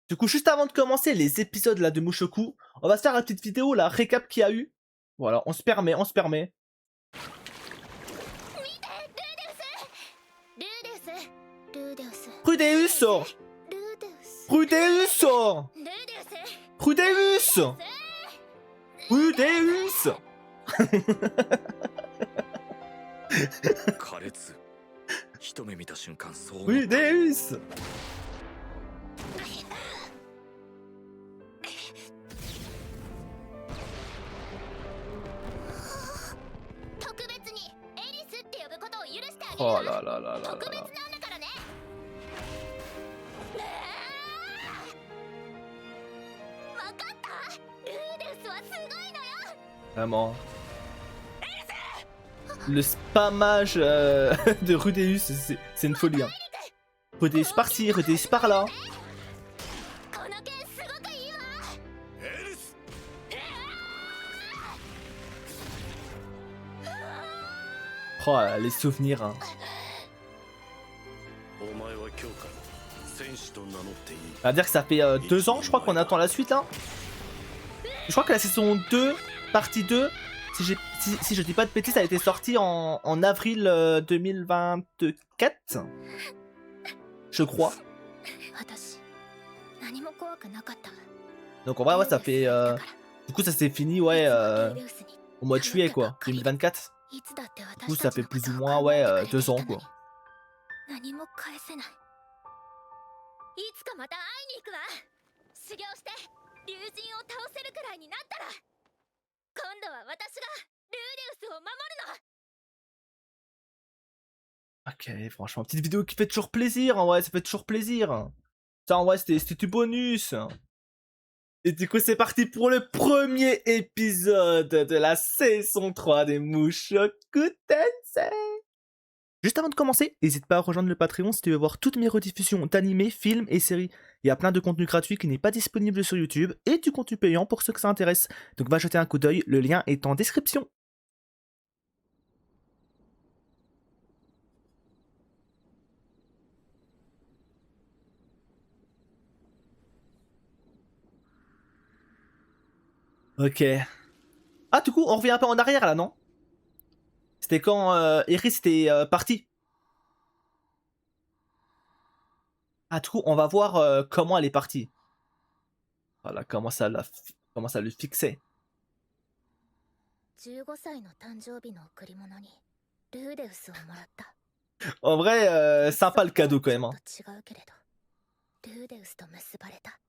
Du coup, juste avant de commencer les épisodes là de Mushoku, on va se faire la petite vidéo, la récap qu'il y a eu. Voilà, on se permet, on se permet. Rudeus! Rudeus! Rudeus! Rudeus! 苛烈一目見た瞬間そう思った Rudeus! 特別にエリスって呼ぶことを許してあげる Oh わ là là là là 特 là 別 là. なんだからねわかったルーデウスはすごいのよ Vraiment. Le spammage de Rudeus, c'est une folie. Hein. Rudeus par-ci, Rudeus par-là. この剣すごくいいわ エリス Oh, les souvenirs. Hein. お前は今日から戦士と名乗っていい On va dire que ça fait 2 ans, je crois, qu'on attend la suite là. Je crois que la saison 2, partie 2, si je dis pas de bêtises, ça a été sorti en avril 2024. Je crois. 私何も怖くなかった Donc en vrai, ouais, ça fait. Du coup, ça s'est fini, ouais, au mois de juillet, quoi, 2024. いつだって Du coup, 私 ça たち fait の plus こと ou を moins, 考 ouais, えてくれて 2 ans, いたの quoi. に何も返せないいつかまた会いに行くわ修行して竜神を倒せるくらいになったら今度は私がルーデウスを守るの Ok, franchement, petite vidéo qui fait toujours plaisir, en vrai, ça fait toujours plaisir. Ça, en vrai, c'était du bonus. Et du coup, c'est parti pour le premier épisode de la saison 3 des Mushoku Tensei. Juste avant de commencer, n'hésite pas à rejoindre le Patreon si tu veux voir toutes mes rediffusions d'animés, films et séries. Il y a plein de contenu gratuit qui n'est pas disponible sur YouTube et du contenu payant pour ceux que ça intéresse. Donc va jeter un coup d'œil, le lien est en description. Ok. Ah, du coup, on revient un peu en arrière là, non? C'était quand Iris était partie. Ah, du coup, on va voir comment elle est partie. Voilà, comment ça le fixait. 15歳の誕生日の贈り物にルーデウスをもらった En vrai, sympa le cadeau quand même. Hein. ちょっと違うけれどルーデウスと結ばれた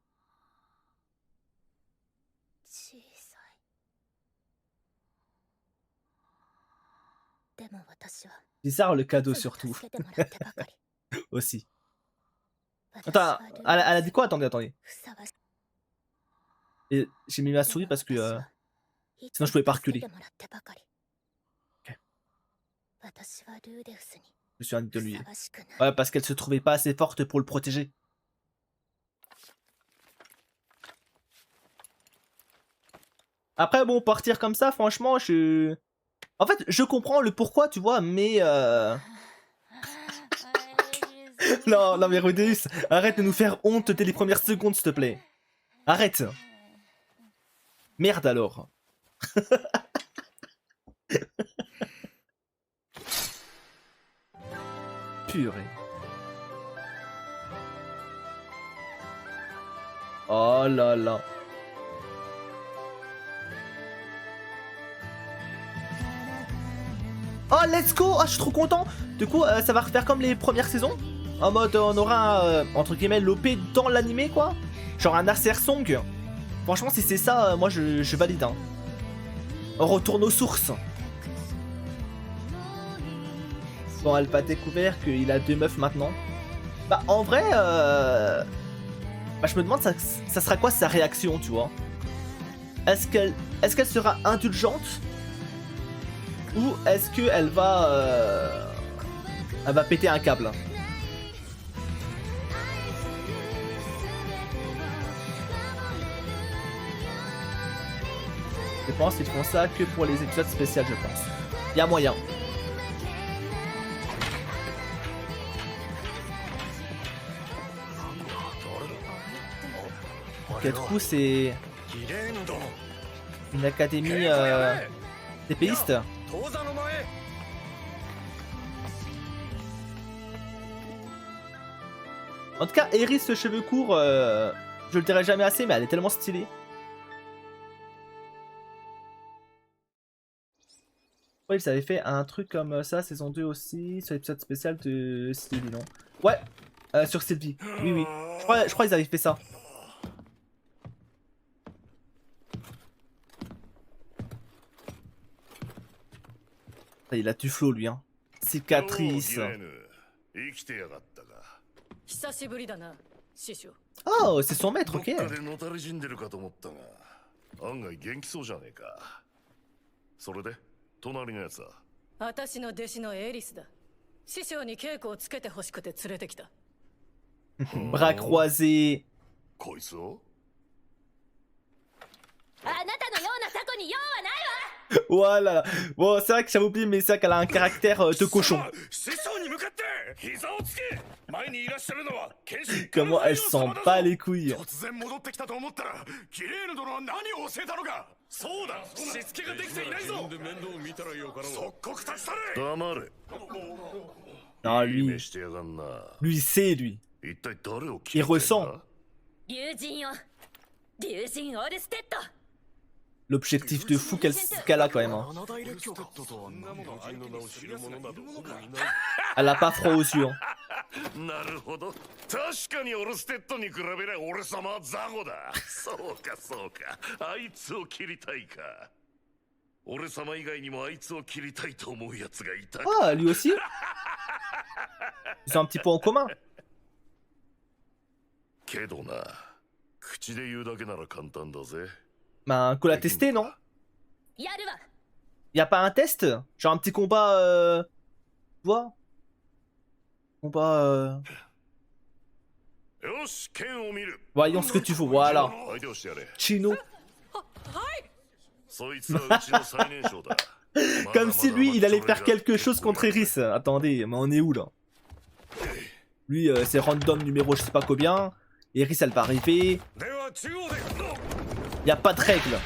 小さいでも私は Bizarre le い cadeau つも surtout. 助けてもらってばかり Aussi. 私 Attends, はルーデウス elle a dit quoi? Attendez, attendez. ふさわし Et j'ai mis ma souris parce que sinon je pouvais pas reculer. 助けてもらってばかり Ok. 私はルーデウスに Je me suis de ふ lui. さわしくない Ouais, parce qu'elle se trouvait pas assez forte pour le protéger. Après, bon, partir comme ça, franchement, je... En fait, je comprends le pourquoi, tu vois, mais... Non, non, mais Rudeus, arrête de nous faire honte dès les premières secondes, s'il te plaît. Arrête. Merde alors. Purée. Oh là là. Oh, let's go! Ah, je suis trop content! Du coup, ça va refaire comme les premières saisons. En mode, on aura, entre guillemets, l'OP dans l'animé, quoi. Genre un Acer Song. Franchement, si c'est ça, moi, je valide. Hein. On retourne aux sources. Bon, elle a découvert qu'il a 2 meufs maintenant. Bah, en vrai, bah, je me demande, ça sera quoi sa réaction, tu vois? Est-ce qu'elle sera indulgente? Ou est-ce qu'elle va... elle va péter un câble? Je pense qu'ils font ça que pour les épisodes spéciaux, je pense. Il y a moyen. Ok, du coup, c'est ギレーヌ殿 une académie d'épéistes. 当座の前 En tout cas, Eris, le cheveux courts, je le dirai jamais assez, mais elle est tellement stylée. Ouais, ils avaient fait un truc comme ça, saison 2 aussi, sur l'épisode spécial de Sylvie, non? Ouais, sur Sylvie, oui, oui. Je crois qu'ils avaient fait ça. Il a du flow, lui, hein. Cicatrice. 生きてやがったが久しぶりだな、師匠。 Oh, c'est son maître, どっ ok. かでのたれ死んでるかと思ったが案外元気そうじゃねえかそれで隣のやつは私の弟子のエリスだ。師匠に稽古をつけて欲しくて連れてきた。 Bras croisés. こいつをあなたのようなタコに用はないわ。 Voilà. Bon, c'est vrai que j'avais oublié, mais c'est vrai qu'elle a un caractère de cochon. 師匠に向かって膝をつけ前にいらっしゃるのは剣士 Comment elle s'en bat les couilles. 突然戻ってきたと思ったらギレーヌ殿は何を教えたのかそうだしつけができていないぞ即刻立ち去れ黙れ Non, いい目 lui, してやがんな lui c'est lui. 一体誰を Il ressent 竜神よ、竜神オルステッド。 l'objectif de fou qu'elle a quand même. Hein. 七大列強かそんなもの相手の知る者などほぼいない Elle a pas froid aux yeux. Hein. なるほど確かにオルステッドに比べりゃ俺様は雑魚だそうかそうかあいつを切りたいか俺様以外にもあいつを切りたいと思うやつがいた Ah, lui aussi. Ils ont un petit point en commun. けどな口で言うだけなら簡単だぜ Ben, qu'on l'a testé, non? やるわ。 Y a pas un test? Genre un petit combat, tu vois? Combat, よし剣を見る Voyons ce que tu veux, voilà. 相手をしてやれ Chino. そいつはうちの最年少だ Comme si lui, il allait faire quelque chose contre Eris. Attendez, mais on est où, là? Lui, c'est random numéro je sais pas combien. Eris, elle va arriver. では中央で Y a pas de règle.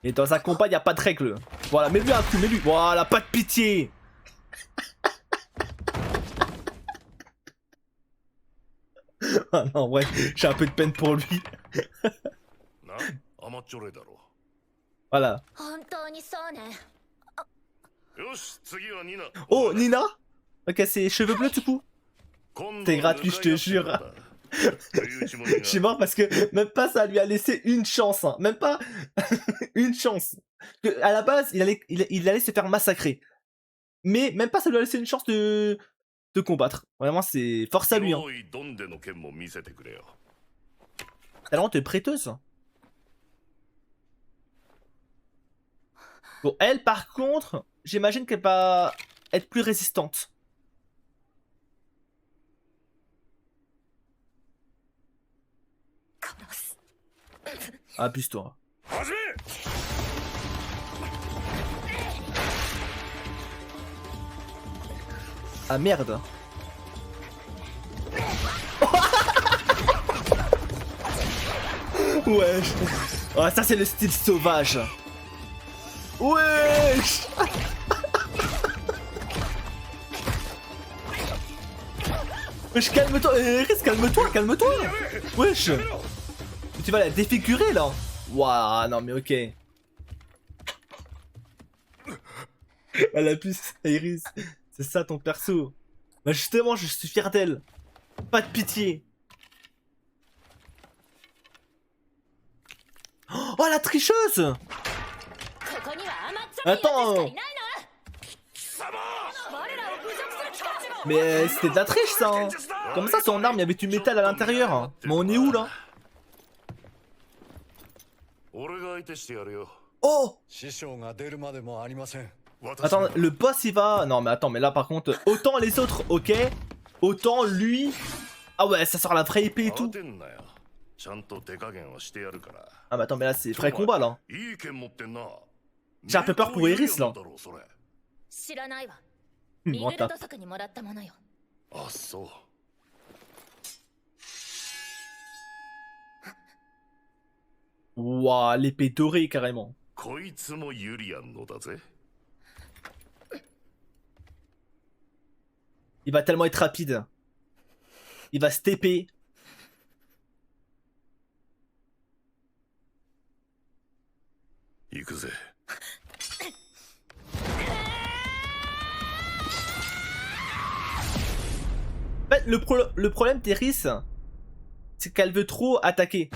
Et dans un combat, y a pas de règle. Voilà, mets-lui un coup, mets-lui. Voilà, pas de pitié. Ah non, ouais, j'ai un peu de peine pour lui. な甘っちょろいだろ Voilà. 本当にそうね。よし次はニナ Oh, Nina? Ok, c'est cheveux bleus du coup. 今度 T'es は gratuit, je te 向かい合って jure. るんだという一文に Je suis mort parce que même pas ça lui a laissé une chance. Hein. Même pas une chance. Que, à la base, il allait se faire massacrer. Mais même pas ça lui a laissé une chance de combattre. Vraiment, c'est force à lui. Hein. 用意ドンでの剣も見せてくれよ Talent de prêteuse. Bon, elle, par contre, j'imagine qu'elle va être plus résistante. Abuse-toi. 始め Ah merde. Wesh. Ah, ça c'est le style sauvage. Wesh. Wesh, calme-toi. Eris, calme-toi, calme-toi. Wesh. Tu vas la défigurer là. Waouh, non mais ok. Elle a plus Iris. C'est ça ton perso. Bah justement, je suis fier d'elle. Pas de pitié. Oh la tricheuse. ここには甘っちょろいやつしかいないの。 我らを侮辱する気か。 Mais c'était de la triche ça. Hein. Comme ça, son arme, il y avait du métal à l'intérieur. Hein. Mais on est où là? 俺が相手してやるよ Oh. 師匠が出るまでもありません。 Attends, le boss il va... Non mais attends, mais là par contre, autant les autres, ok. Autant lui... Ah ouais, ça sort la vraie épée et 慌 tout. てんなよちゃんと手加減はしてやるから Ah mais attends, mais là c'est vrai combat là. いい剣持ってんな J'ai un peu peur pour Iris, là. だろうそれ知らないわ。ミグルト作にもらったものよ。あそう Ouah, l'épée dorée carrément. こいつもユリアンのだぜ。 Il va tellement être rapide. Il va se TP.行くぜ。 En fait, le problème d'Eris, c'est qu'elle veut trop attaquer.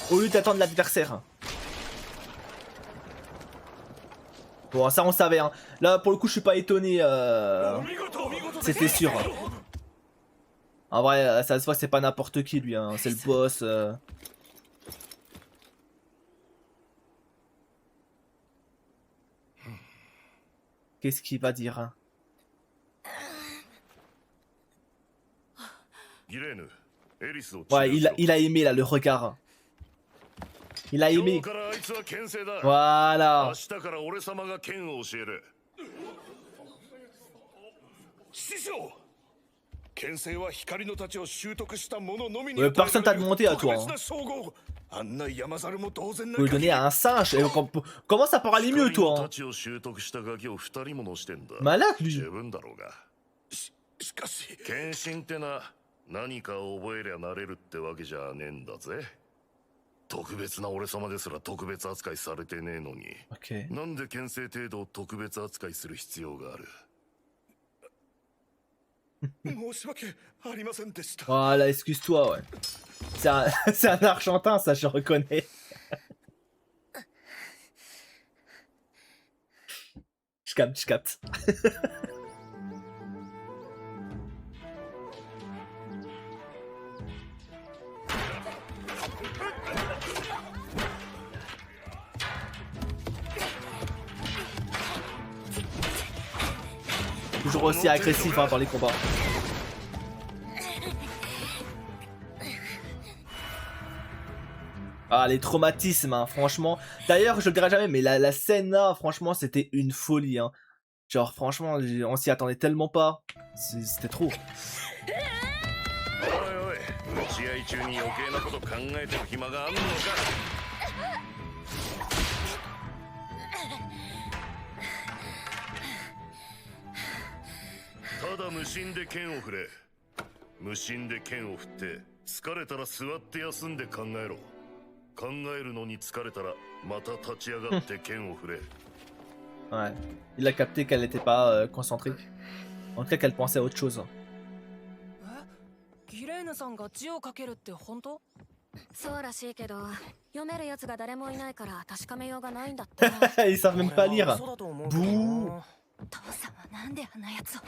Au lieu d'attendre l'adversaire. Bon, ça on savait, hein. Là, pour le coup, je suis pas étonné. C'était sûr. En vrai, ça se voit, c'est pas n'importe qui, lui. Hein. C'est le boss. Qu'est-ce qu'il va dire, hein? ギレーヌ、エリスを Ouais, il a aimé, là, le regard. Il a 今 aimé. 日からあいつは牽制だ。 Voilà. 明日から俺様が剣を教える。師匠、剣制は光の太刀を習得した者のみに。 Personne t'a demandé à toi. Hein. あんな山猿も同然な。 Faut le donner à un singe. Et comment ça pourra aller mieux, toi? Hein. 太刀を習得したガキを二人ものしてんだ。 Malade, lui. 十分だろうが。しかし、剣心ってな、何かを覚えりゃなれるってわけじゃねえんだぜ。特別な俺様ですら特別扱いされてねえのに、 Ok. なんで剣聖程度を特別扱いする必要がある。申し訳ありませんでした。 Voilà, excuse-toi, ouais. C'est un Argentin, ça, je reconnais. Je capte, je capte. Toujours aussi agressif hein, dans les combats. Ah, les traumatismes, hein, franchement. D'ailleurs, je le dirai jamais, mais la scène là, franchement, c'était une folie. Hein. Genre, franchement, on s'y attendait tellement pas. C'était trop. 試合中に余計なこと考えてる暇があんのか。ただ無心で剣を振れ。無心で剣を振って疲れたら座って休んで考えろ。考えるのに疲れたらまた立ち上がって剣を振れ。 Ouais. Il a capté qu'elle n'était pas concentrée. En tout cas, qu'elle pensait à autre chose. ギレーヌさんが字を書けるって本当？そうらしいけど、読めるやつが誰もいないから確かめようがないんだって。 Ils savent même pas lire. そうだと思う Bouh. 父さんはなんであんなやつを。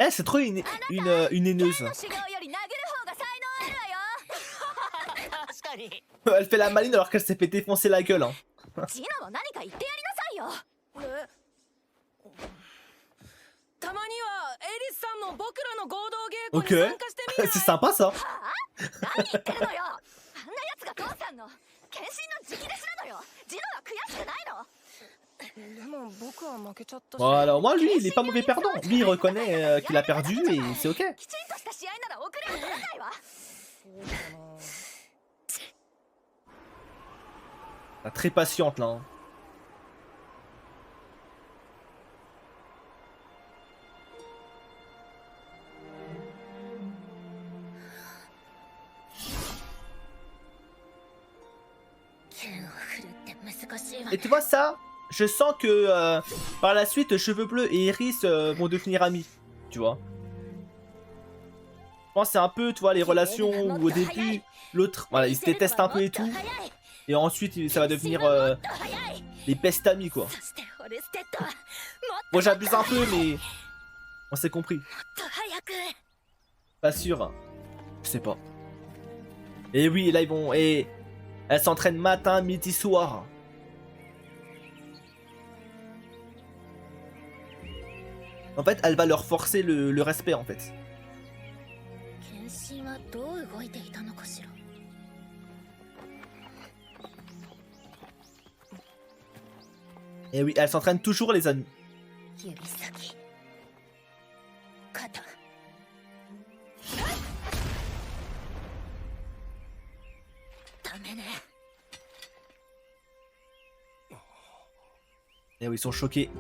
Eh, c'est trop une haineuse. 剣の修行より殴る方が才能あるわよ。確かに。 Elle fait la maline alors qu'elle s'est fait défoncer la gueule. Hein. ジノは何か言ってやりなさいよ。たまにはエリスさんの僕らの合同稽古 Ok. に参加してみない？ C'est sympa ça. 何言ってるのよ。あんなやつが父さんの献身の直弟子なのよ。ジノは悔しくないの？でも僕は負けちゃったし。 Voilà, au moins lui, il est pas mauvais perdant. Lui, il reconnaît qu'il a perdu et c'est ok. きちんとした試合なら遅れを取らないわ。 Elle est très patiente là. Hein. Et tu vois ça, je sens que par la suite, Cheveux Bleus et Iris vont devenir amis. Tu vois. Je pense que c'est un peu, tu vois, les relations où au début, l'autre, voilà, ils se détestent un peu et tout. Et ensuite, ça va devenir les best amis, quoi. Bon, j'abuse un peu, mais on s'est compris. Pas sûr. Je sais pas. Et oui, là, ils vont... Et elle s'entraîne matin, midi, soir. En fait, elle va leur forcer le respect, en fait. Et oui, elle s'entraîne toujours, les amis. Et oui, ils sont choqués.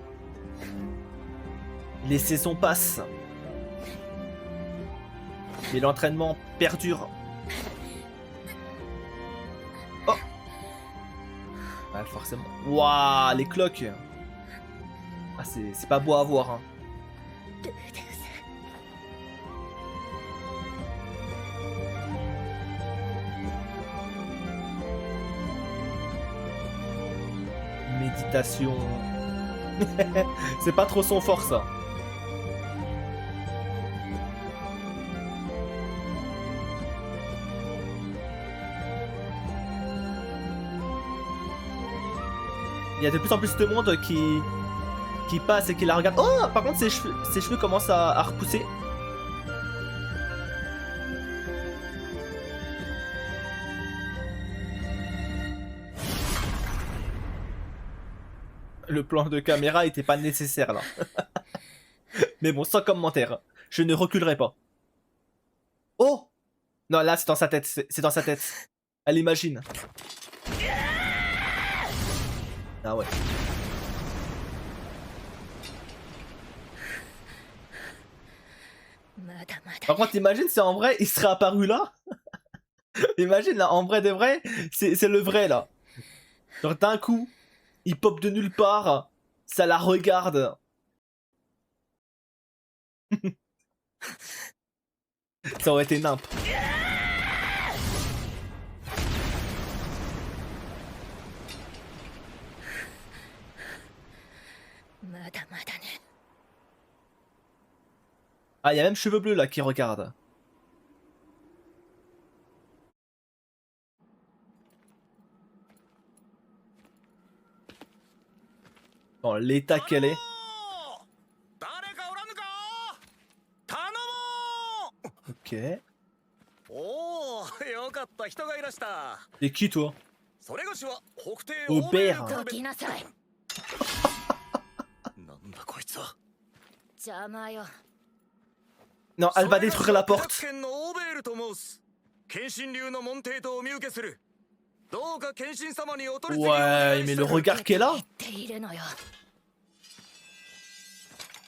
Les saisons passent. Mais l'entraînement perdure. Oh! Ouais, forcément. Waouh, les cloques! Ah, c'est pas beau à voir, hein. ルーデウス Méditation. C'est pas trop son fort, ça. Il y a de plus en plus de monde qui passe et qui la regarde. Oh, par contre, ses cheveux commencent à repousser. Le plan de caméra était pas nécessaire là. Mais bon, sans commentaire. Je ne reculerai pas. Oh! Non, là, c'est dans sa tête. C'est dans sa tête. Elle imagine. Ah ouais. Par contre, imagine si en vrai, il serait apparu là. Imagine là, en vrai de vrai, c'est le vrai là. Genre d'un coup, il pop de nulle part, ça la regarde. Ça aurait été nimp. Ah, il y a même cheveux bleus là qui regardent. Dans l'état qu'elle est. Ok. Et qui toi? Aubert. どきなさい邪魔よ Non, elle va détruire la porte. Ouais, mais le regard qu'elle a. っているのよ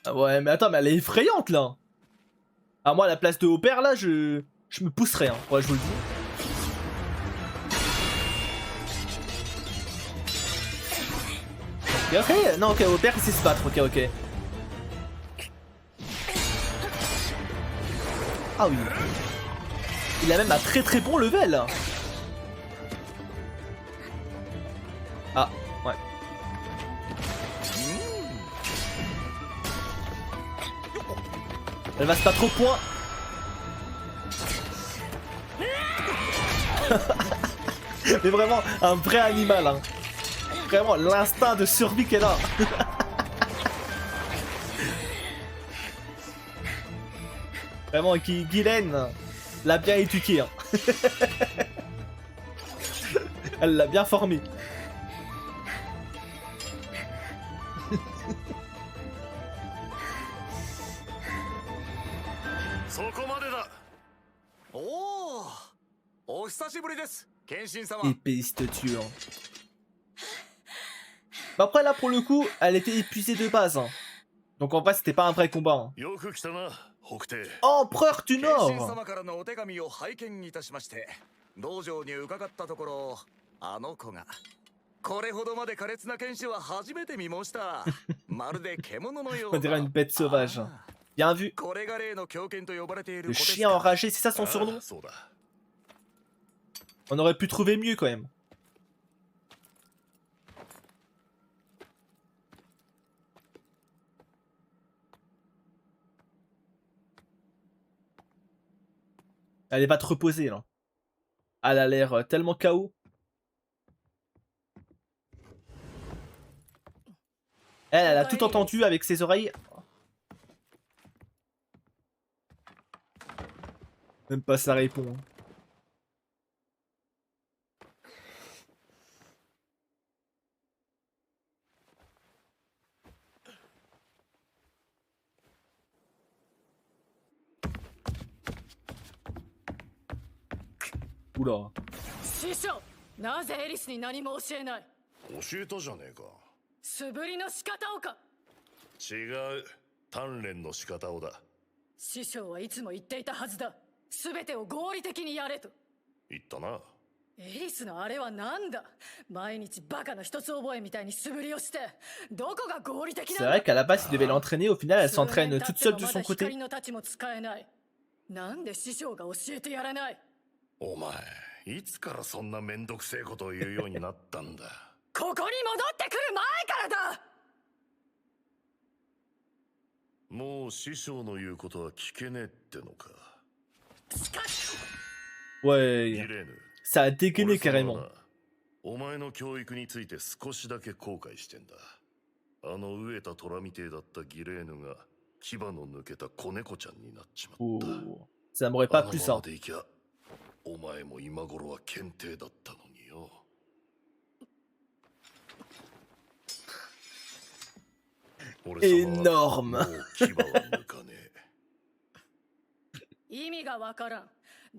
Ah ouais, mais attends, mais elle est effrayante là. Ah, moi, à la place de Aubert là, je me pousserais. Hein. Ouais, je vous le dis. Ok, ok. Non, ok, Aubert il sait se battre. Ok, ok. Ah oui. Il a même un très très bon level. Ah, ouais. Elle va se battre au point. Mais vraiment, un vrai animal. Hein. Vraiment, l'instinct de survie qu'elle a. Vraiment, Guylaine l'a bien éduqué. Hein. Elle l'a bien formé. Épéiste tueur. Bah après là pour le coup, elle était épuisée de base. Hein. Donc en vrai c'était pas un vrai combat. Hein. Empereur du Nord. これほどまで苛烈な剣士は初めて見ました。まるで獣のよう On dirait une bête sauvage. Bien vu. Le chien enragé, c'est ça son surnom? On aurait pu trouver mieux quand même. Elle va te reposer là. Elle a l'air tellement KO. Elle a tout entendu avec ses oreilles. Même pas ça répond. Oula. 師匠なぜエリスに何も教えない教えたじゃねえか。素振りの仕方をか。違う鍛錬の仕方をだ。師匠はいつも言っていたはずだ。全てを合理的にやれと。言ったな。エリスのあれはなんだ。毎日バカの一つ覚えみたいに素振りをして、どこが合理的 C'est なんだ。 vrai qu'à la base, il devait l'entraîner, au final, elle 数 s'entraîne 年経 toute って seule も de ま son だ côté. 光の太刀も使えない。なんで師匠が教えてやらない。お前いつからそんなめんどくせえことを言うようになったんだ。ここに戻ってくる前からだ。もう師匠の言うことは聞けねえってのか。しかし Ouais, ギレーヌ ça a dégainé 俺様 carrément. はなお前の教育について少しだけ後悔してんだ。あの飢えた虎みてえだったギレーヌが牙の抜けた子猫ちゃんになっちまった。 Oh, ça m'aurait pas あの plu ま ça. までいきゃお前も今頃は検定だったのによ。俺様はも Énorme. う牙は抜かねえ。意味がわからん。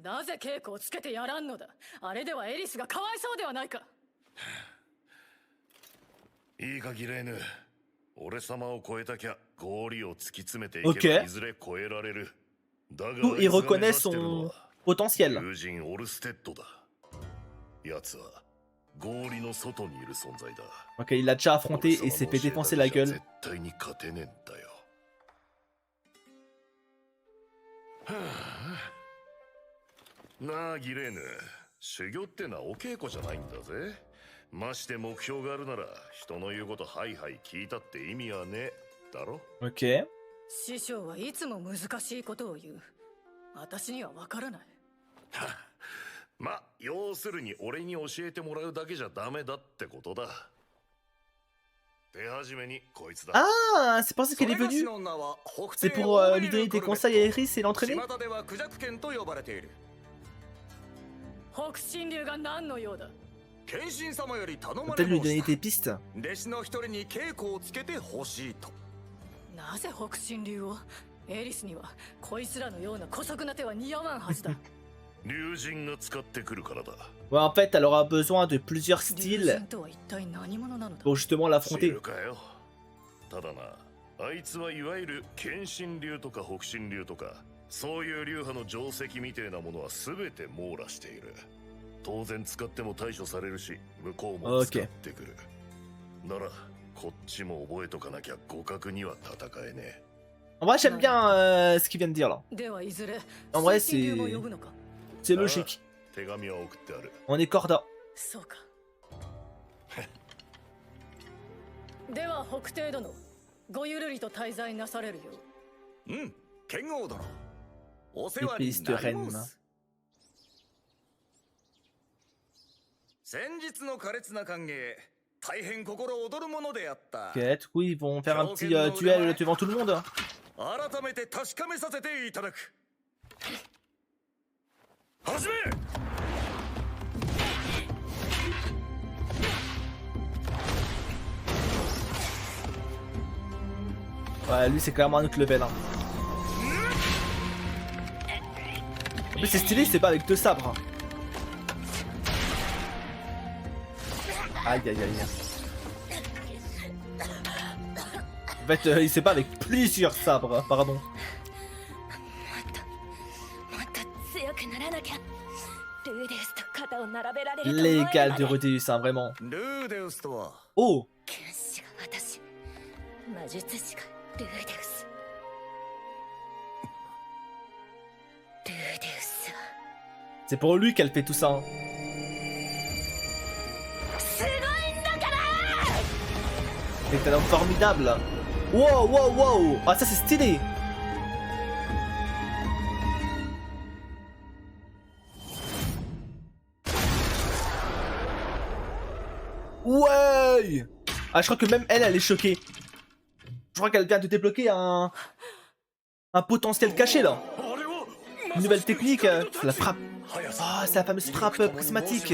なぜ稽古をつけてやらんのだ。あれではエリスがかわいそうではないか。いいかギレーヌ、俺様を超えたきゃ合理を突き詰めていけば Ok. いずれ超えられる。だが D'où あい il つが目 reconnaît 指してるの son は potentiel. 友人オルステッドだ。奴は合理の外にいる存在だ。 Ok, il l'a déjà affronté et s'est fait défoncer la gueule. 絶対に勝てねえんだよ。はあ、なあギレーヌ、修行ってのはお稽古じゃないんだぜ。まして目標があるなら人の言うことはいはい聞いたって意味はねえだろ。 Ok. 師匠はいつも難しいことを言う。私にはわからない。まあ要するに俺に教えてもらうだけじゃダメだってことだ。手始めにこいつだ。 Ah, c'est pour ça そ qu'elle れ est がし venue. の名は北 C'est 帝 pour オーベ lui ル donner ク des ルベ conseils à Eris et l'entraîner. 巷ではクジャク剣と呼ばれている。北神流が何の用だ。謙信様より頼ま Peut-être れ lui 申 donner し des pistes. た。弟子の一人に稽古をつけてほしいと。なぜ北神流を。エリスにはこいつらのような姑息な手は似合わんはずだ。竜神が使ってくるからだ。 Ouais, en fait, elle aura besoin de plusieurs 竜 styles 神とは一体何者なのだ。 pour justement 知 l'affronter. るかよ。ただな、あいつはいわゆる謙信流とか北神流とかそういう流派の定石みてえなものは全て網羅している。当然使っても対処されるし向こうも使ってくる。ならこっちも覚えとかなきゃ互角には戦えねえ。 En vrai, j'aime bien ce qu'il vient de dire là. ではいずれ En vrai, 水神流も呼ぶのか。 C'est logique. 手紙は送ってある。 On est corda. そうか。では北帝殿、ごゆるりと滞在なされるよう。うん、剣王殿。お世話 Les に pistes なり reines. ます。先日の苛烈な歓迎、大変心躍るものであった。 Ok, du coup, ils vont faire un petit duel devant tout le monde. 改めて確かめさせていただく。始め。 Ouais, lui, c'est clairement un autre level. Hein. En plus, c'est stylé, c'est pas avec deux sabres. Hein. Aïe, aïe, aïe. En fait, il sait pas avec plusieurs sabres, hein, pardon. もっと強くならなきゃ。ルーデウスと肩を並べられると思えばね。 Légal de Rudeus, hein, vraiment. ルーデウスとは Oh, 剣士が私、魔術師がルーデウス。ルーデウスは c'est pour lui qu'elle fait tout ça. Hein. すごいんだから。 C'est un homme formidable. Wow, wow, wow. Ah, ça, c'est stylé. Ouais. Ah, je crois que même elle, elle est choquée. Je crois qu'elle vient de débloquer un potentiel caché là. Une nouvelle technique, c'est la frappe. Ah, c'est la fameuse frappe prismatique.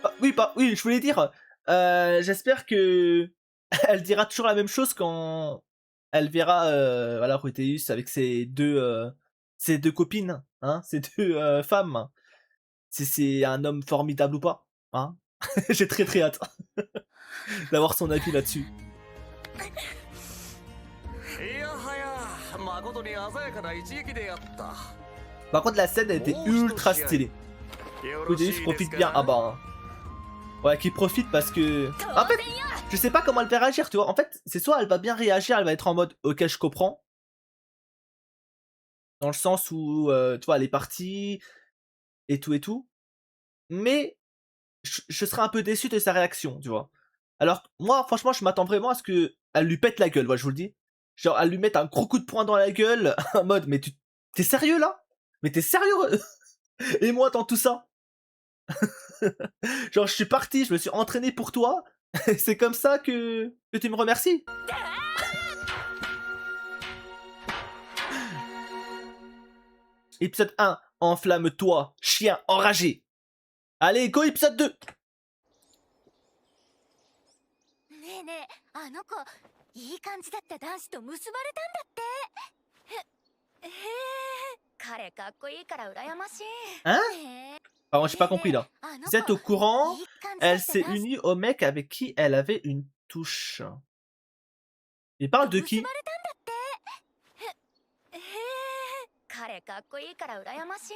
Ah, oui, oui, je voulais dire, j'espère que elle dira toujours la même chose quand elle verra voilà, Rudeus avec ses deux copines, hein, ses deux femmes. Si c'est un homme formidable ou pas, hein. J'ai très hâte d'avoir son avis là-dessus. いやはや誠に鮮やかな一撃であった。 Par contre, la scène elle était ultra stylée. よろしい Rudeus です profite か bien. Ah bah. Ouais, qui profite parce que. En fait, je sais pas comment elle va réagir, tu vois. En fait, c'est soit elle va bien réagir, elle va être en mode ok, je comprends. Dans le sens où, tu vois, elle est partie et tout et tout. Mais je serais un peu déçu de sa réaction, tu vois. Alors, moi, franchement, je m'attends vraiment à ce que elle lui pète la gueule, ouais, je vous le dis. Genre, elle lui mette un gros coup de poing dans la gueule, en mode, mais t'es sérieux là? Mais t'es sérieux? Et moi, dans tout ça? Genre, je suis parti, je me suis entraîné pour toi. C'est comme ça que tu me remercies? Épisode 1, enflamme-toi, chien enragé. Allez, go, épisode 2. ねえねえ、あの子いい感じだった男子と結ばれたんだって。へえ、彼かっこいいから羨ましい。 Hein? ねえ Pardon, j'ai pas compris là. あの Vous êtes au courant? いい感じだっ Elle た s'est 男子 unie au mec avec qui elle avait une touche. Il parle de 結 qui? ばれたんだって。へえ、彼かっこいいから羨まし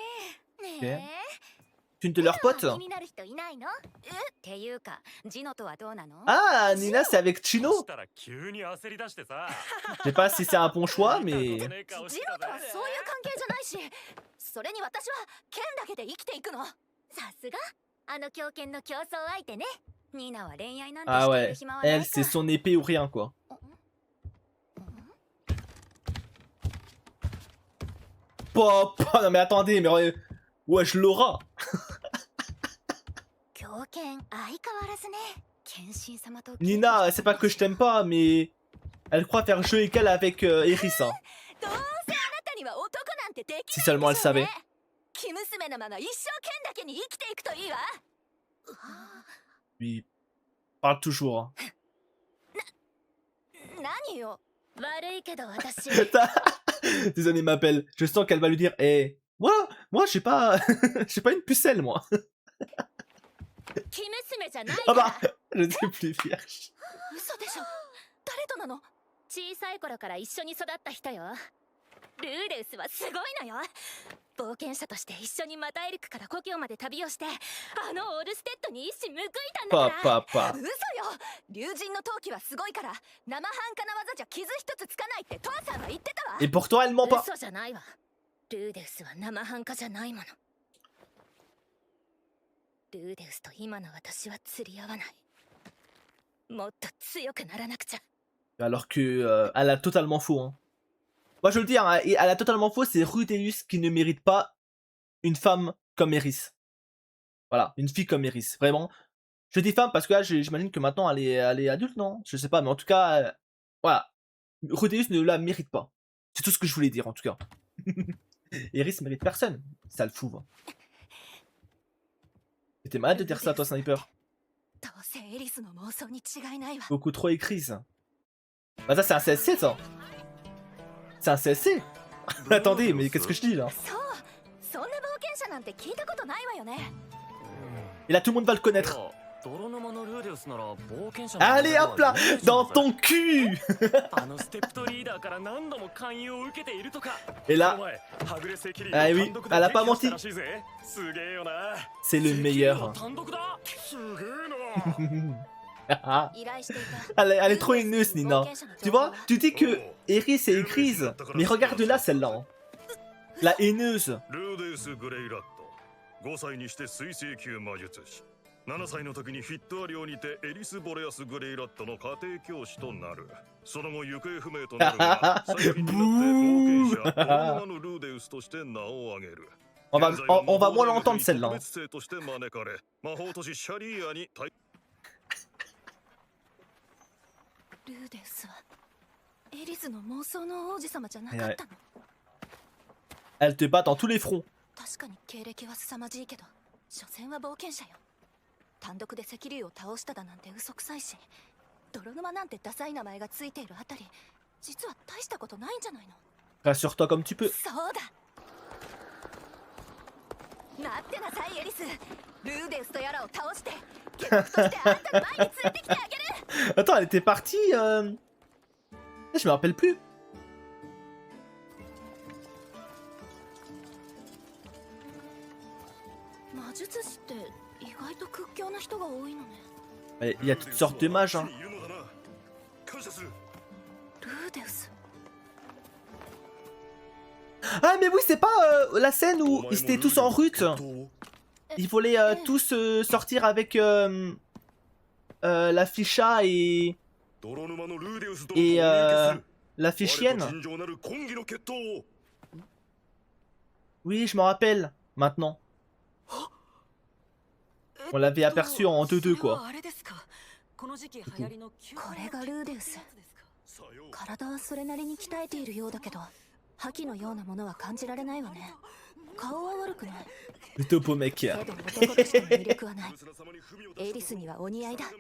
い。ねえ。 Une de leurs potes? 気になる人いないの？っていうか、ジノとはどうなの？ Ah, Nina, c'est avec そ Chino. したら急に焦り出してさ Je sais pas si c'est un bon choix, mais. ジノとはそういう関係じゃないし、それに私は剣だけで生きていくの。さすが、あの狂犬の競争相手ね。ニナは恋愛なんて Ah している ouais, 暇はない elle, か。 c'est son épée ou rien, quoi. Non, mais attendez, mais. Wesh, Laura! 狂犬相変わらずね。剣心様と Nina, c'est pas que je t'aime pas, mais. Elle croit faire jeu égal avec Eris, hein. どうせあなたには男なんてでき Si ない seulement elle でしょうね savait. 生娘のまま一生剣だけに生きていくといいわ。 Lui parle toujours. Hein. 何よ。悪いけど私。 Désolé, m'appelle. Je sens qu'elle va lui dire, eh, moi, je suis pas, je suis pas une pucelle, moi. 生娘じゃない Ah から。 bah, je ne suis plus vierge. 嘘でしょ。誰となの？小さい頃から一緒に育った人よ。ルーデウスはすごいのよ。冒険者として一緒にマタエリクから故郷まで旅をして、あのオルステッドに一矢報いたんだから。 Papa. 嘘よ。竜神の闘気はすごいから、生半可な技じゃ傷一つつかないって父さんは言ってたわ。 Et pourtant, elle ment pas. 嘘じゃないわ。ルーデウスは生半可じゃないもの。ルーデウスと今の私は釣り合わない。もっと強くならなくちゃ。 Alors que elle a totalement faux. Hein. Moi, je veux le dire, hein, elle a totalement faux. C'est Rudeus qui ne mérite pas une femme comme Eris. Voilà, une fille comme Eris. Vraiment. Je dis femme parce que là, j'imagine que maintenant, elle est adulte, non? Je sais pas, mais en tout cas, voilà. Rudeus ne la mérite pas. C'est tout ce que je voulais dire, en tout cas. Eris mérite personne. Ça le fout. T'es malade de dire ça, toi, Sniper. どうせエリスの妄想に違いないわ。 Beaucoup trop écrit, ça. Bah ça, c'est un CSC, ça. C'est un CSC. Attendez, mais qu'est-ce que je dis, là? そう、そんな冒険者なんて聞いたことないわよね。 Et là, tout le monde va le connaître. 泥沼のルーデウスなら冒険者 Allez, hop là, dans ton cul. あのステップトリーダーから何度も勧誘を受けているとか Et là, はぐれセキリ ah oui, elle a pas menti. すげえよな C'est le meilleur. 単独だすげえな。 依頼していた。 Elle est trop haineuse, Nina. Tu vois, tu dis que Eris est grise, mais regarde là celle-là. Hein. La haineuse. ルーデウス・グレイラット。5歳にして水星級魔術師。7歳の時にフィットア領にてエリス・ボレアス・グレイラットの家庭教師となる。その後行方不明となるが、最近になって冒険者泥沼のルーデウスとして名を挙げる。 On va moins l'entendre celle-là. 特別生として招かれ、魔法都市シャリーアに対 ルーデウスはエリスの妄想の王子様じゃなかったの。 Elle te bat dans tous les fronts. 確かに経歴は凄まじいけど、所詮は冒険者よ。単独で石竜を倒しただなんて嘘くさいし、泥沼なんてダサい名前がついているあたり、実は大したことないんじゃないの？ Rassure-toi comme tu peux. そうだ。待ってなさいエリス。ルーデウスとやらを倒して Attends, elle était partie Je me rappelle plus. 魔術師って意外と屈強な人が多いのね。 Il y a toutes sortes de mages. Hein. 感謝する。ルーデウス。 Ah mais oui, c'est pas la scène où ils étaient tous en rut. Ils voulaient tous sortir avec la ficha et la fichienne. Oui, je m'en rappelle maintenant. On l'avait aperçu en 2-2 quoi. これがルーデウス。体はそれなりに鍛えているようだけど、覇気のようなものは感じられないわね。顔は悪くない。 Plutôt beau mec. けど男としての魅力はない。エリスにはお似合いだ。よ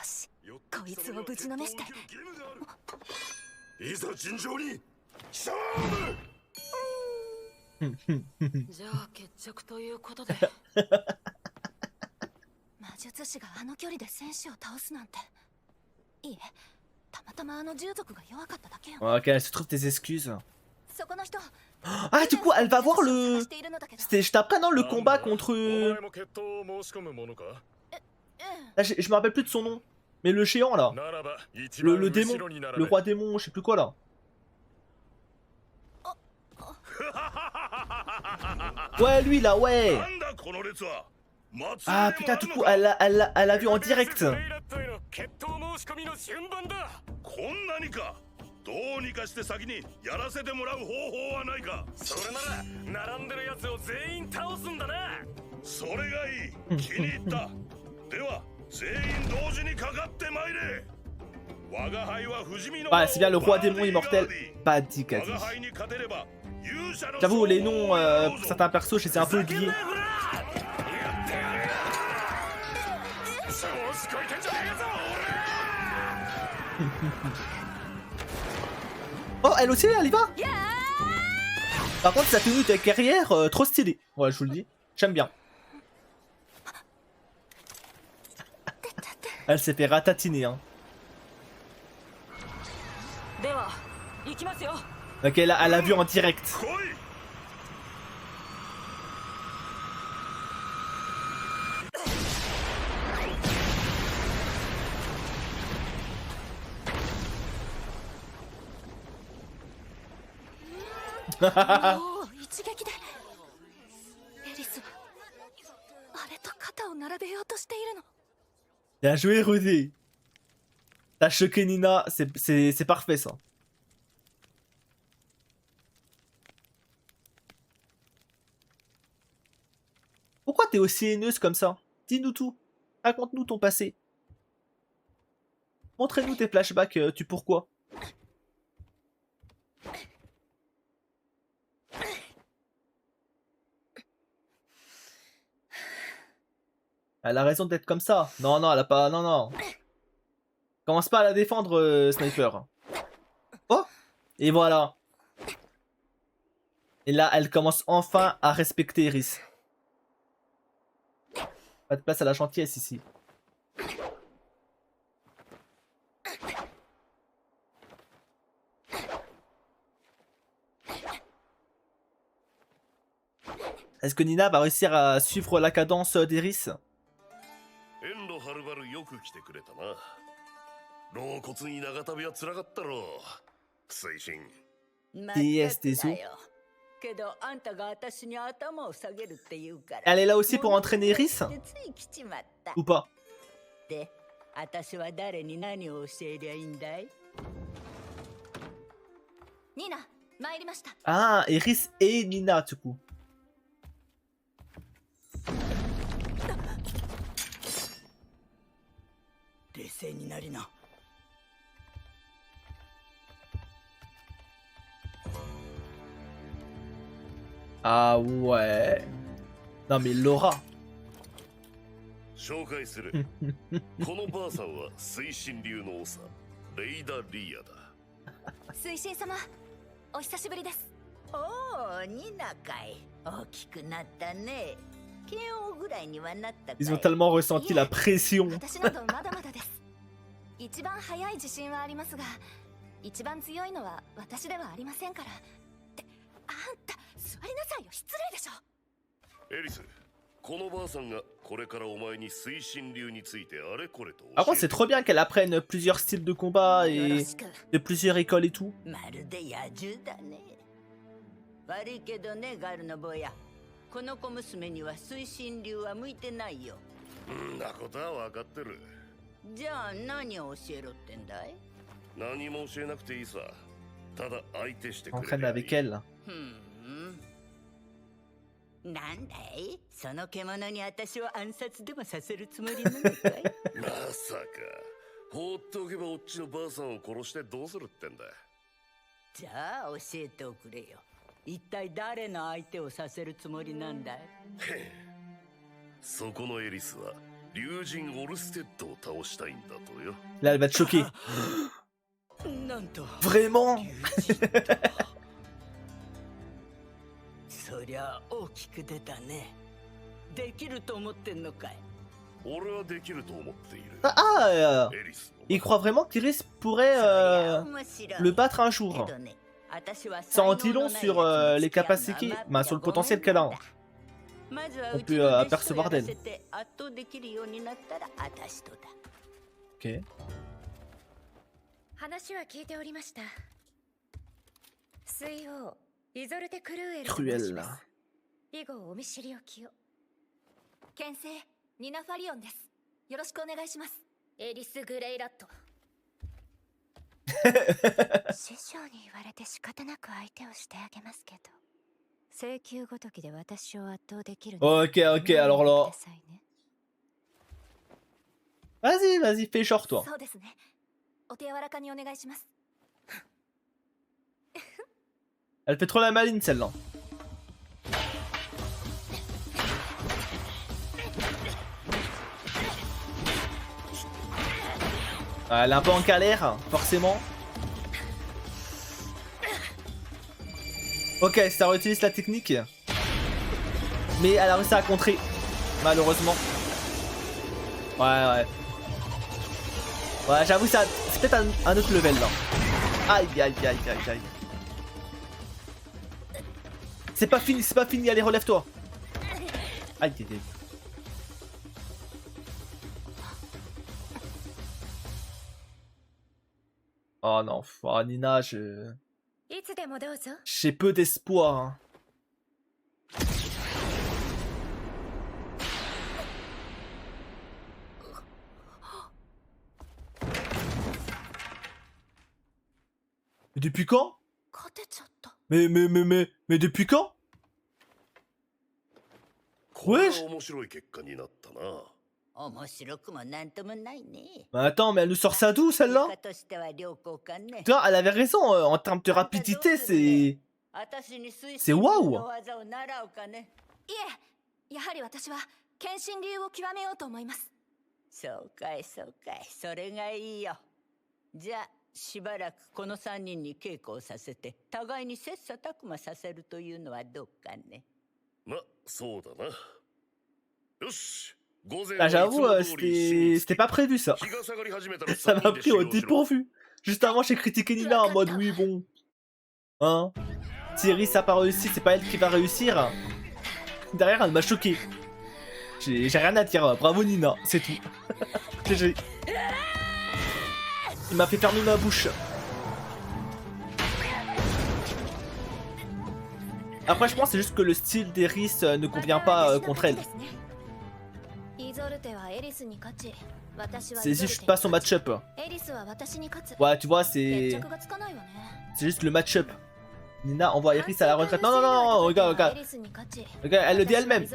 し、こいつをぶちのめしたい。いざ尋常に勝負。じゃあ決着ということで。魔術師があの距離で戦士を倒すなんて。いいえ、たまたまあの従属が弱かっただけよ。 Ok, elle se trouve des excuses. そこの人。 Ah, du coup, elle va voir le. C'était juste après, non, le combat contre. Ah, je me rappelle plus de son nom. Mais le géant là. Le démon. Le roi démon, je sais plus quoi là. Ouais, lui là, ouais. Ah putain, du coup, elle l'a vu en direct. どうにかして先にやらせてもらう方法はないか。それなら並んでるやつを全員倒すんだな。それがいい。気に入った。では全員同時にかかってまいれ。我が輩は不死身の。 Ouais, c'est bien le roi démon immortel. Pas dit qu'a dit. J'avoue, les noms pour certains persos, je les ai un peu oubliés. Oh, elle aussi, elle y va. Par contre, sa tenue de carrière, trop stylée. Ouais, je vous le dis. J'aime bien. Elle s'est fait ratatiner, hein. Ok, elle a vu en direct. Bien joué, Rudy. T'as choqué Nina, c'est parfait ça. Pourquoi t'es aussi haineuse comme ça? Dis-nous tout. Raconte-nous ton passé. Montrez-nous tes flashbacks, tu pourquoi? Elle a raison d'être comme ça. Non, non, elle a pas... Non, non. Commence pas à la défendre, Sniper. Oh! Et voilà. Et là, elle commence enfin à respecter Iris. Pas de place à la gentillesse ici. Est-ce que Nina va réussir à suivre la cadence d'Iris? はるばるよく来てくれたな。老骨に長旅はつらかったろう。推進。DS des eaux. けどあんたが私に頭を下げるって言うから。 Elle est là aussi pour entraîner Iris? Ou pas? で、私は誰に何を教えりゃいいんだい？ニナ、参りました。 Ah, Iris et Nina du coup. Ah ouais. Non mais Laura. 紹介する。このばあさんは推進流の長、レイダ・リアだ。推進様、お久しぶりです。おお、ニナかい。大きくなったね。Ils ont tellement ressenti la pression. 私などまだまだです。一番早い自信はありますが、一番強いのは私ではありませんから。ってあんた座りなさいよ、失礼でしょ。エリス、このばあさんがこれからお前に推進流についてあれこれと。 Par contre, c'est trop bien qu'elle apprenne plusieurs styles de combat et de plusieurs écoles et tout. まるで野獣だね。悪いけどね、ガルの坊や。この小娘には推進流は向いてないよ。んなことは分かってる。じゃあ何を教えろってんだい？何も教えなくていいさ。ただ相手してくれ。 Entraîne avec elle. なんだい？その獣に私を暗殺でもさせるつもりなのかい？まさか放っておけばおっちのばあさんを殺してどうするってんだ。じゃあ教えておくれよ。一体誰の相手をさせるつもりなんだい？そこのエリスは竜神オルステッドを倒したいんだとよ。 Là, elle va te choquer. なんと Vraiment? そりゃ大きく出たね。できると思ってんのかい？俺はできると思っている。エリス。 Il croit vraiment qu'Iris pourrait le battre un jour. Ça en dit long sur les capacités, bah, sur le potentiel qu'elle a. On peut apercevoir d'elle. Ok. 話は聞いておりました。水王イゾルテ・クルーエルと申し Cruel ま là. す。以後お見知りおきを。牽制ニナ・ファリオンです。よろしくお願いします。エリス・グレイラット。師匠に言われて仕方なく相手をしてあげますけど、請求ごときで私を圧倒できる。 Ok, ok, alors là. Vas-y, vas-y, fais genre toi. そうですね。お手柔らかにお願いします。 Elle fait trop la maline celle-là. Elle est un peu en galère, forcément. Ok, ça réutilise la technique. Mais elle a réussi à contrer, malheureusement. Ouais. Ouais, j'avoue, ça c'est peut-être un autre level là. Aïe. C'est pas fini, allez, relève-toi. Aïe. Oh non, oh, Nina, j'ai peu d'espoir. Hein. Mais depuis quand? Mais depuis quand? Wesh. Bah attends, mais elle nous sort ça d'où celle-là? Toi, elle avait raison, en termes de rapidité, c'est... C'est waouh! いえ、やはり私は剣心流を極めようと思います。そうかい、それがいいよ。じゃあしばらくこの3人に稽古をさせて互いに切磋琢磨させるというのはどうかね。ま、そうだな。よし。 Ah, j'avoue, c'était pas prévu ça. Ça m'a pris au dépourvu. Juste avant, j'ai critiqué Nina en mode oui, bon. Hein? Si Iris a pas réussi, c'est pas elle qui va réussir. Derrière, elle m'a choqué. J'ai rien à dire. Bravo Nina, c'est tout. GG. Il m'a fait fermer ma bouche. Après, je pense que c'est juste que le style d'Iris ne convient pas contre elle. C'est juste pas son match-up. Ouais, tu vois, c'est juste le match-up. Nina envoie Iris à la retraite. Non, regarde. Regarde, elle le dit elle-même.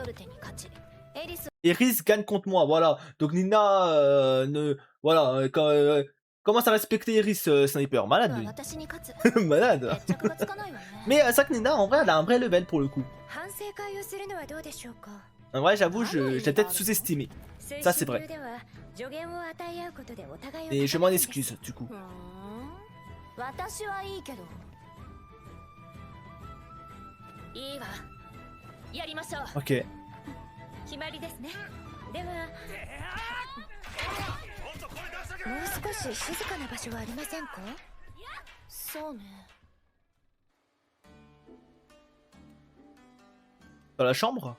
Iris gagne contre moi, voilà. Donc Nina, voilà, commence à respecter Iris, Sniper. Malade, lui. Malade. Mais c'est vrai que Nina, en vrai, elle a un vrai level pour le coup. En vrai, j'avoue, je l'ai peut-être sous-estimé. Ça, c'est vrai. Et je m'en excuse, du coup. Ok. 決まりですね。ではもう少し静かな場所はありませんか？そうね。 Dans la chambre?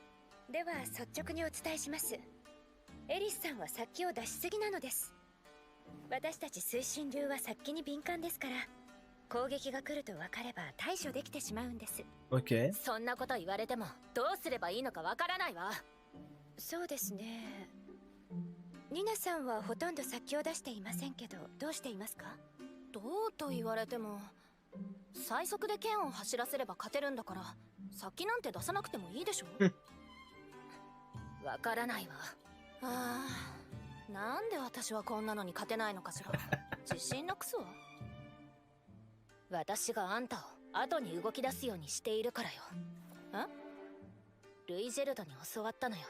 では率直にお伝えします。エリスさんは殺気を出しすぎなのです。私たち推進流は殺気に敏感ですから、攻撃が来ると分かれば対処できてしまうんです。 Ok. そんなこと言われてもどうすればいいのかわからないわ。そうですね。ニナさんはほとんど殺気を出していませんけど、どうしていますか？どうと言われても、最速で剣を走らせれば勝てるんだから、殺気なんて出さなくてもいいでしょ。わからないわ。ああ、なんで私はこんなのに勝てないのかしら。自信なくすわ。私があんたを後に動き出すようにしているからよ。ルイジェルドに教わったのよ。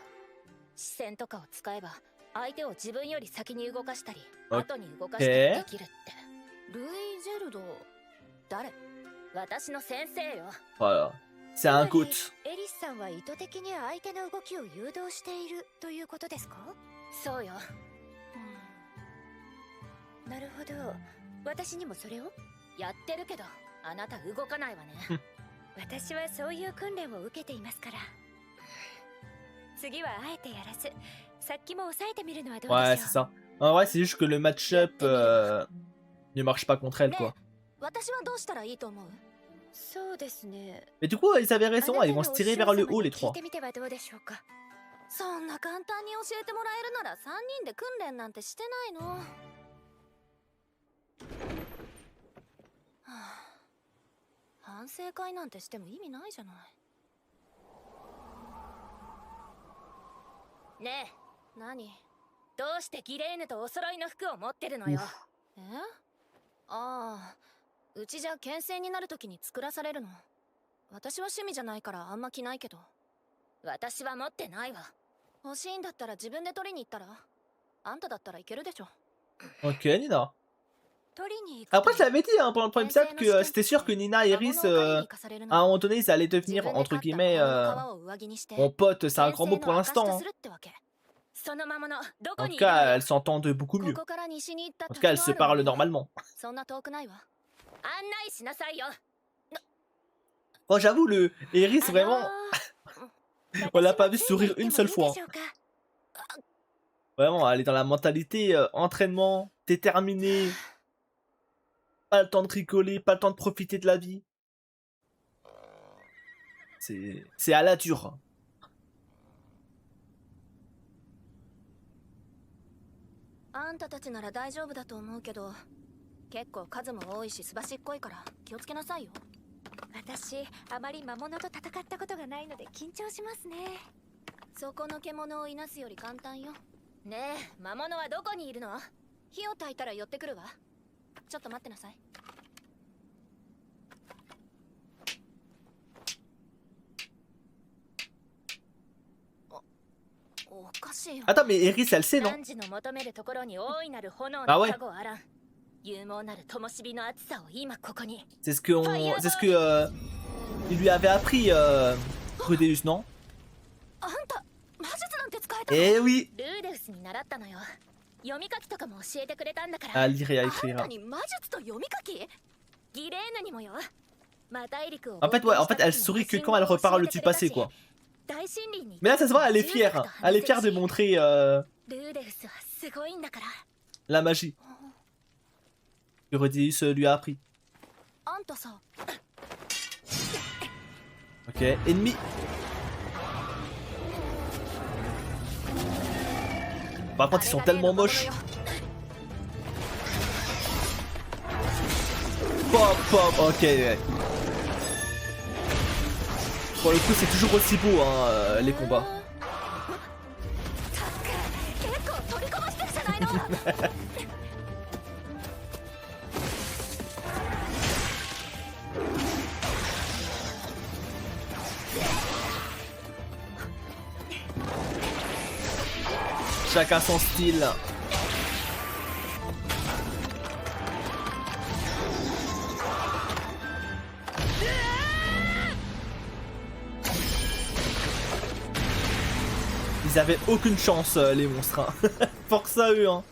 視線とかを使えば相手を自分より先に動かしたり後に動かしたりできるって。ルイジェルド誰？私の先生よ。Voilà. C'est un coach. エリスさんは意図的に相手の動きを誘導しているということですか？そうよ。なるほど。私にもそれをやってるけど、あなた動かないわね。私はそういう訓練を受けていますから。次はあえてやらず、殺気も抑えてみるのはどうでしょう。 Ouais, c'est ça. En vrai, c'est juste que le match-up ne marche pas contre elle, quoi. 私はどうしたらいいと思う？そうですね。 Mais du coup, ils avaient raison, ils vont se tirer vers le haut, les trois. そんな簡単に教えてもらえるなら3人で訓練なんてしてないの。はあ、反省会なんてしても意味ないじゃない。ねえ、何？どうしてギレーヌとお揃いの服を持ってるのよ。え？ああ、うちじゃ牽制になるときに作らされるの。私は趣味じゃないからあんま着ないけど。私は持ってないわ。欲しいんだったら自分で取りに行ったら？あんただったらいけるでしょ。 Ok, Nina. Après, je l'avais dit hein, pendant le premier épisode que c'était sûr que Nina et Iris, à un moment donné, ils allaient devenir, entre guillemets, mon pote, c'est un grand mot pour l'instant. Hein. En tout cas, elles s'entendent beaucoup mieux. En tout cas, elles se parlent normalement. Bon, j'avoue, le Iris, vraiment, on l'a pas vu sourire une seule fois. Vraiment, elle est dans la mentalité entraînement, déterminée. Pas le temps de rigoler, pas le temps de profiter de la vie. C'est à la dure. Attends, mais Iris, elle sait, non? Ah ouais. C'est ce que il lui avait appris Rudeus, non? Eh oui. À lire et à écrire. En fait, ouais, elle sourit que quand elle reparle du passé, quoi. Mais là, ça se voit, elle est fière. Elle est fière de montrer la magie que Rudeus lui a appris. Ok, ennemi. Par contre, ils sont tellement moches. Pop, pop, ok. Pour le coup, c'est toujours aussi beau, hein, les combats. Chacun son style. Ils avaient aucune chance, les monstres. Hein. Force à eux, hein.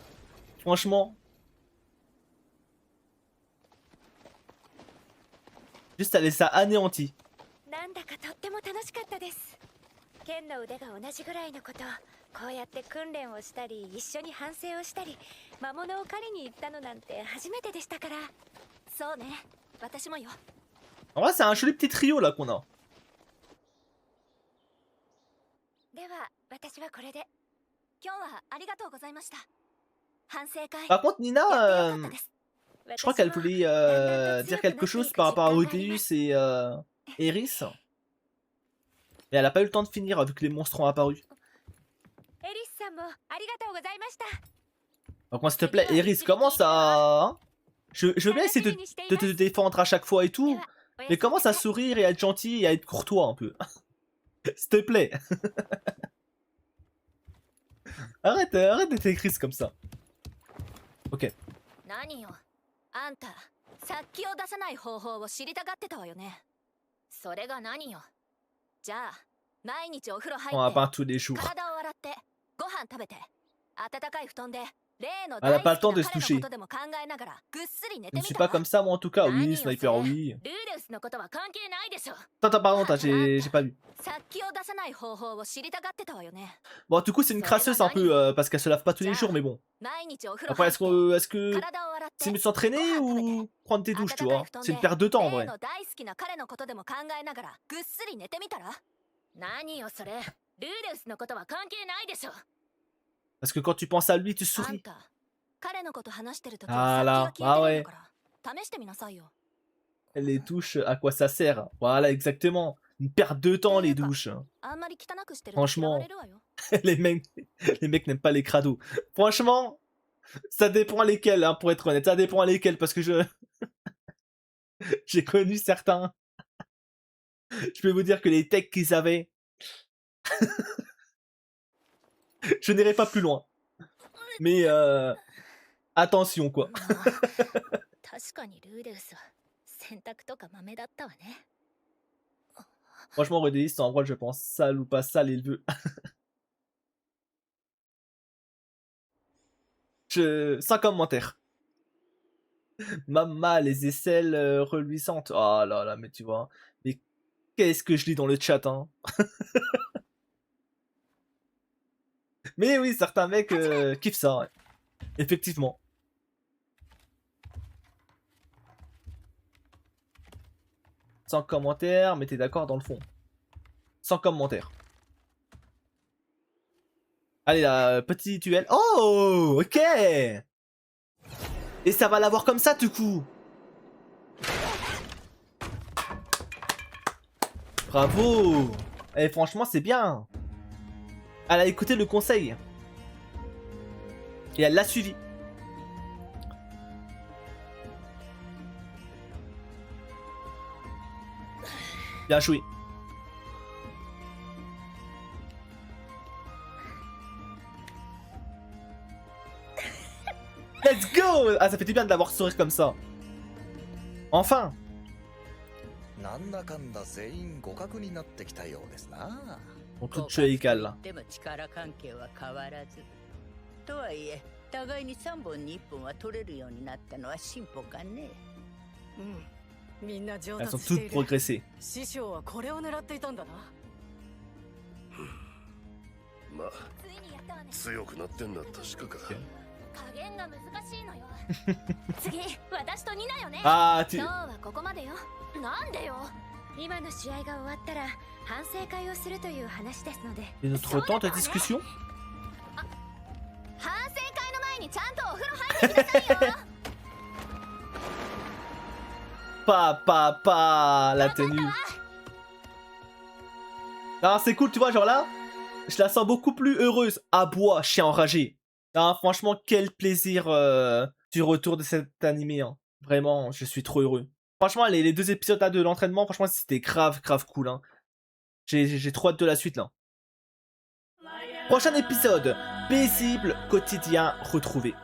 Franchement. Juste à laisser ça anéanti. なんだかとっても楽しかったです。剣の腕が同じぐらいのこと、こうやって訓練をしたり一緒に反省をしたり魔物を狩りに行ったのなんて初めてでしたから。そうね、私もよ。En vrai, c'est un joli petit trio là qu'on a. では私はこれで。今日はありがとうございました。反省会。 Par contre, Nina, やってよかったです。 je crois qu'elle voulait dire quelque chose par rapport à Odysseus et Eris. Et elle a pas eu le temps de finir vu que les monstres ont apparu. エリスさんもありがとうございました。 Donc, moi, s'il te plaît, Eris, commence à. Je veux bien essayer de te défendre à chaque fois et tout, mais commence à sourire et à être gentil et à être courtois un peu. S'il te plaît. arrête d'être Eris comme ça. Ok. 何よ、あんた殺気を出さない方法を知りたがってたわよね。それが何よ。じゃあ毎日お風呂入って On va pas tous les jours. 体を洗ってご飯食べて暖かい布団で例の Elle a 大 pas 好 le temps き de な se 彼 toucher. のことでも考えながらぐっすり寝 Je て ne み suis た pas comme ça, moi en tout cas. Oui, 何よ Sniper, それ oui. ルーデウスのことは関係ないでしょ。 Attends, pardon, j'ai pas vu. 殺気を出さない方法を知りたがってたわよね。 Bon, du coup, c'est une crasseuse un peu parce qu'elle se lave pas tous les jours, mais bon. 毎日お風呂 Après, 入って est-ce que 体を洗って c'est mieux de s'entraîner ou prendre tes douches, tu vois? C'est une perte de temps en 例 vrai. の大好きな彼のことでも考えながらぐっすり寝てみたら。何よそれ、ルーデウスのことは関係ないでしょ。 Parce que quand tu penses à lui, tu あん souris. た彼のこと話してるとき あ は ら、 殺気が消えてるんだから試してみなさいよ。 Les douches, à quoi ça sert? Voilà, exactement. Une perte de temps, les douches. あんまり汚くしてると嫌 Franchement, われるわよ。 les mecs n'aiment pas les crados. Franchement, ça dépend lesquels, hein, pour être honnête. Ça dépend lesquels, parce que j'ai connu certains. Je peux vous dire que les techs qu'ils avaient... Je n'irai pas plus loin. Mais attention, quoi. 確かにルーデウスは洗濯とか豆だったわね。 Franchement, Redéis, en vrai, je pense sale ou pas sale, il veut. Sans commentaire. Maman, les aisselles reluisantes. Oh là là, mais tu vois. Mais qu'est-ce que je lis dans le chat, hein. Mais oui, certains mecs kiffent ça, ouais. Effectivement. Sans commentaire, mais t'es d'accord dans le fond. Sans commentaire. Allez, là, petit duel. Oh, ok. Et ça va l'avoir comme ça, du coup. Bravo. Et franchement, c'est bien. Elle a écouté le conseil. Et elle l'a suivi. Bien joué. Let's go. Ah, ça fait du bien de l'avoir sourire comme ça. Enfin. なんだかんだ全員互角になってきたようですな。 Bon, tout jeu est égal là. でも力関係は変わらず。とはいえ、互いに3本に1本は取れるようになったのは進歩かね。うん、みんな上 Elles 達 sont してい toutes る。 progressées. 師匠はこれを狙っていたんだな。まあついにやったわね。強くなってんだ確かか。加減が難しいのよ。次、私とニナよね。 Ah, tu... 今日はここまでよ。なんでよ。今の試合が終わったら反省会をするという話ですので。 Et notre temps de discussion? 反省会の前にちゃんとお風呂入ってきなさいよ。 Pa, la tenue. Ah, c'est cool, tu vois, genre là, je la sens beaucoup plus heureuse. Aboie, chien enragé. Ah, franchement, quel plaisir du retour de cet animé. Hein. Vraiment, je suis trop heureux. Franchement, les 2 épisodes là de l'entraînement, franchement, c'était grave cool. Hein. J'ai trop hâte de la suite là. Prochain épisode, paisible quotidien retrouvé.